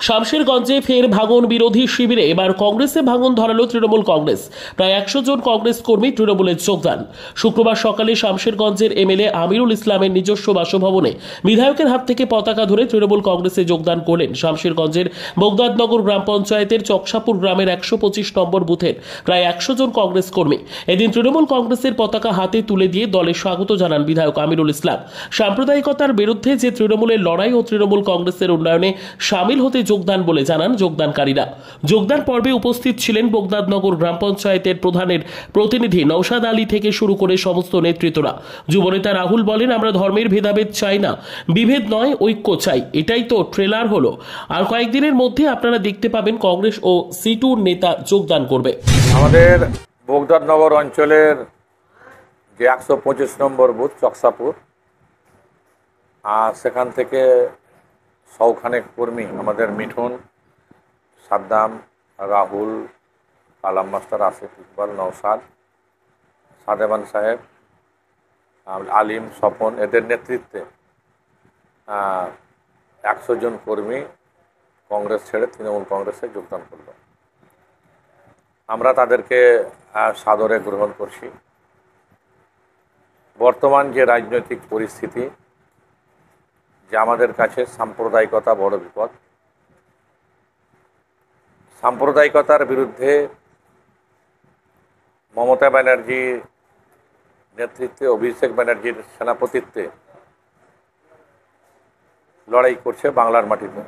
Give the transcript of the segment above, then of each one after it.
শামশেরগঞ্জে ফের ভাঙন বিরোধী শিবিরে এবার কংগ্রেসে ভাঙন ধরালো তৃণমূল কংগ্রেস। প্রায় 100 জন কংগ্রেস কর্মী তৃণমূলের যোগদান। শুক্রবার সকালে শামশেরগঞ্জের এমএলএ আমিরুল ইসলামের নিজস্ব বাসভবনে বিধায়কের হাত থেকে পতাকা ধরে তৃণমূল কংগ্রেসে যোগদান করলেন শামশেরগঞ্জের বগদাদনগর গ্রাম পঞ্চায়েতের চকসাপুর গ্রামের 125 নম্বর বুথের প্রায় 100 জন কংগ্রেস কর্মী। এদিন তৃণমূল কংগ্রেসের পতাকা হাতে তুলে দিয়ে দলে স্বাগত জানান বিধায়ক আমিরুল ইসলাম। সাম্প্রদায়িকতার বিরুদ্ধে যে তৃণমূলের লড়াই ও তৃণমূল কংগ্রেসের উন্নয়নে সামিল হতে যোগদান বলে জানান যোগদানকারীরা। যোগদান পর্বে উপস্থিত ছিলেন বগদাদনগর গ্রাম পঞ্চায়েতের প্রধানের প্রতিনিধি নওশাদ আলী থেকে শুরু করে সমস্ত নেতৃত্বরা। যুবনেতা রাহুল বলেন, আমরা ধর্মের ভেদাভেদ চাই না, বিভেদ নয়, ঐক্য চাই। এটাই তো ট্রেলার হলো। আর কয়েকদিনের মধ্যে আপনারা দেখতে পাবেন কংগ্রেস ও সিটুর নেতা যোগদান করবে। আমাদের বগদাদনগর অঞ্চলের যে 125 নম্বর বুথ চকসাপুর, সেখান থেকে সৌখানেক কর্মী, আমাদের মিঠুন, সাদ্দাম, রাহুল, কালাম মাস্টার, আসিফ, ইকবাল, নওশাদ, সাদেমান সাহেব, আলিম, স্বপন, এদের নেতৃত্বে 100 জন কর্মী কংগ্রেস ছেড়ে তৃণমূল কংগ্রেসে যোগদান করল। আমরা তাদেরকে সাদরে গ্রহণ করছি। বর্তমান যে রাজনৈতিক পরিস্থিতি, যে আমাদের কাছে সাম্প্রদায়িকতা বড় বিপদ। সাম্প্রদায়িকতার বিরুদ্ধে মমতা ব্যানার্জির নেতৃত্বে, অভিষেক ব্যানার্জির সেনাপতিত্বে লড়াই করছে বাংলার মাটিতে।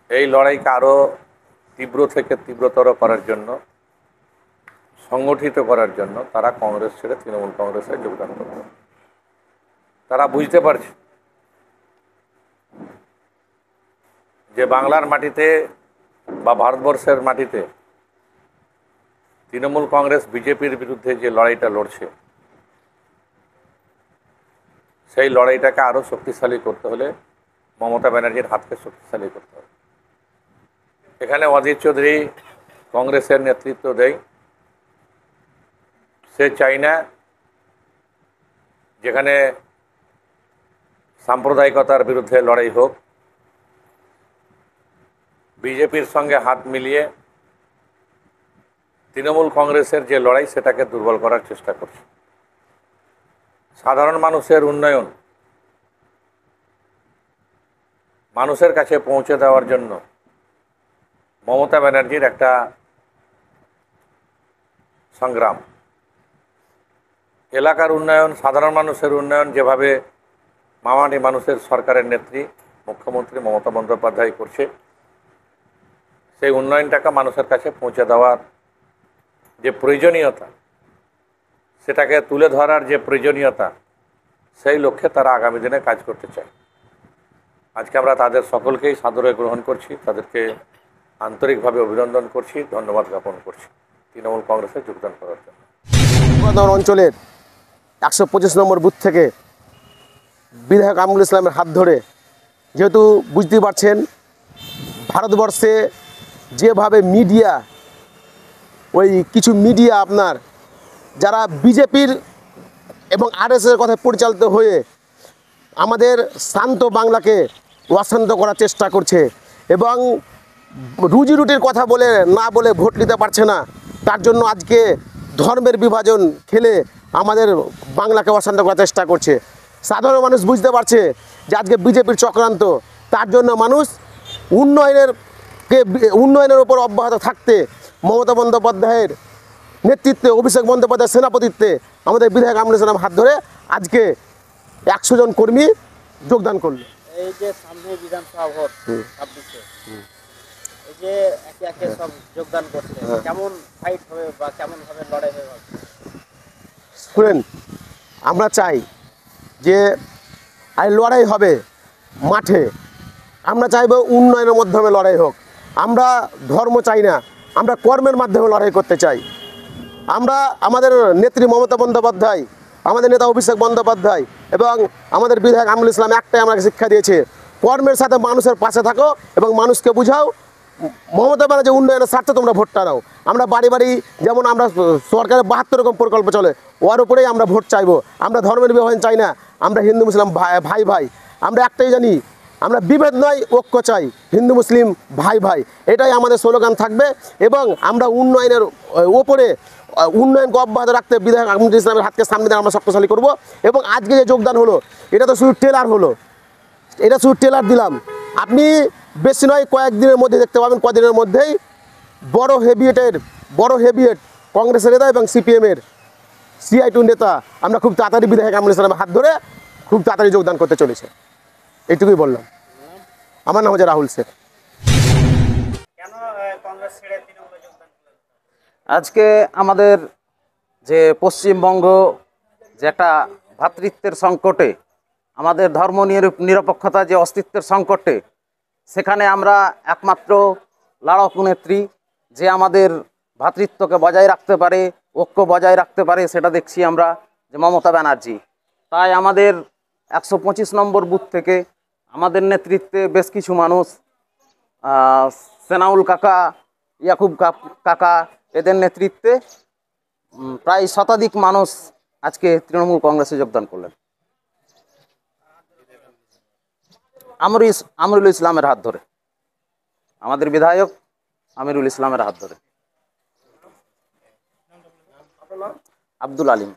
এই লড়াইকে আরও তীব্র থেকে তীব্রতর করার জন্য, সংগঠিত করার জন্য তারা কংগ্রেস ছেড়ে তৃণমূল কংগ্রেসে যোগদান করবে। তারা বুঝতে পারছে যে বাংলার মাটিতে বা ভারতবর্ষের মাটিতে তৃণমূল কংগ্রেস বিজেপির বিরুদ্ধে যে লড়াইটা লড়ছে, সেই লড়াইটাকে আরও শক্তিশালী করতে হলে মমতা ব্যানার্জির হাতকে শক্তিশালী করতে হবে। এখানে অধীর চৌধুরী কংগ্রেসের নেতৃত্ব দেয়। সে চাই না যেখানে সাম্প্রদায়িকতার বিরুদ্ধে লড়াই হোক। বিজেপির সঙ্গে হাত মিলিয়ে তৃণমূল কংগ্রেসের যে লড়াই, সেটাকে দুর্বল করার চেষ্টা করছে। সাধারণ মানুষের উন্নয়ন মানুষের কাছে পৌঁছে দেওয়ার জন্য মমতা ব্যানার্জির একটা সংগ্রাম। এলাকার উন্নয়ন, সাধারণ মানুষের উন্নয়ন যেভাবে মামাটি মানুষের সরকারের নেত্রী মুখ্যমন্ত্রী মমতা বন্দ্যোপাধ্যায় করছে, সেই উন্নয়নটাকে মানুষের কাছে পৌঁছে দেওয়ার যে প্রয়োজনীয়তা, সেটাকে তুলে ধরার যে প্রয়োজনীয়তা, সেই লক্ষ্যে তারা আগামী দিনে কাজ করতে চায়। আজকে আমরা তাদের সকলকেই সাদরে গ্রহণ করছি, তাদেরকে আন্তরিকভাবে অভিনন্দন করছি, ধন্যবাদ জ্ঞাপন করছি তৃণমূল কংগ্রেসে যোগদান করার জন্য। অঞ্চলের 125 নম্বর বুথ থেকে বিধায়ক আমিরুল ইসলামের হাত ধরে, যেহেতু বুঝতেই পারছেন ভারতবর্ষে যেভাবে মিডিয়া, ওই কিছু মিডিয়া আপনার যারা বিজেপির এবং আরএসএসের কথায় পরিচালিত হয়ে আমাদের শান্ত বাংলাকে অশান্ত করার চেষ্টা করছে এবং রুজি রুটির কথা বলে না বলে ভোট নিতে পারছে না। তার জন্য আজকে ধর্মের বিভাজন খেলে আমাদের বাংলাকে অশান্ত করার চেষ্টা করছে। সাধারণ মানুষ বুঝতে পারছে যে আজকে বিজেপির চক্রান্ত। তার জন্য মানুষ উন্নয়নের উপর অব্যাহত থাকতে মমতা বন্দ্যোপাধ্যায়ের নেতৃত্বে, অভিষেক বন্দ্যোপাধ্যায়ের সেনাপতিত্বে আমাদের বিধায়ক আমিরুল ইসলাম হাত ধরে আজকে 100 জন কর্মী যোগদান করল। এই যে সামনে বিধানসভা ভোট 26-এ, এই যে একে একে সব যোগদান করছে, কেমন ফাইট হবে বা কেমন ভাবে লড়াই হবে? শুনেন, আমরা চাই যে এই লড়াই হবে মাঠে। আমরা চাইব উন্নয়নের মাধ্যমে লড়াই হোক। আমরা ধর্ম চাই না, আমরা কর্মের মাধ্যমে লড়াই করতে চাই। আমরা আমাদের নেত্রী মমতা বন্দ্যোপাধ্যায়, আমাদের নেতা অভিষেক বন্দ্যোপাধ্যায় এবং আমাদের বিধায়ক আমিরুল ইসলাম একটাই আমাকে শিক্ষা দিয়েছে, কর্মের সাথে মানুষের পাশে থাকো এবং মানুষকে বুঝাও। মমতা ব্যানার্জি উন্নয়নের স্বার্থে তোমরা ভোটটা দাও। আমরা বাড়ি বাড়ি, যেমন আমরা সরকারের 72 রকম প্রকল্প চলে, ওর উপরেই আমরা ভোট চাইবো। আমরা ধর্মের বিভাজন চাই না, আমরা হিন্দু মুসলিম ভাই ভাই। আমরা একটাই জানি আমরা বিভেদ নয়, ঐক্য চাই, হিন্দু মুসলিম ভাই ভাই, এটাই আমাদের স্লোগান থাকবে। এবং আমরা উন্নয়নের ওপরে উন্নয়নকে অব্যাহত রাখতে বিধায়ক আমিরুল ইসলামের হাতকে সামনে দিয়ে আমরা শক্তিশালী করব। এবং আজকে যে যোগদান হলো, এটা তো শুধু ট্রেলার হলো, এটা শুধু ট্রেলার দিলাম। আপনি বেশি নয় কয়েকদিনের মধ্যে দেখতে পাবেন, কদিনের মধ্যেই বড় হেভিয়েট কংগ্রেসের নেতা এবং সিপিএমের CI2 নেতা আমরা খুব তাড়াতাড়ি বিধায়ক আমিরুল ইসলামের হাত ধরে খুব তাড়াতাড়ি যোগদান করতে চলেছে। এইটুকুই বললাম। আমার নাম হচ্ছে রাহুল শেখ। কেন কংগ্রেস ছেড়ে তৃণমূলে যোগদান করলেন? আজকে আমাদের যে পশ্চিমবঙ্গ যে একটা ভ্রাতৃত্বের সংকটে, আমাদের ধর্ম নিরপেক্ষতা যে অস্তিত্বের সংকটে, সেখানে আমরা একমাত্র লড়াকু নেত্রী যে আমাদের ভ্রাতৃত্বকে বজায় রাখতে পারে, ঐক্য বজায় রাখতে পারে, সেটা দেখছি আমরা যে মমতা ব্যানার্জি। তাই আমাদের 125 নম্বর বুথ থেকে আমাদের নেতৃত্বে বেশ কিছু মানুষ, সেনাউল কাকা, ইয়াকুব কাকা, এদের নেতৃত্বে প্রায় শতাধিক মানুষ আজকে তৃণমূল কংগ্রেসে যোগদান করলেন। আমিরুল ইসলামের হাত ধরে, আমাদের বিধায়ক আমিরুল ইসলামের হাত ধরে। আব্দুল আলিম।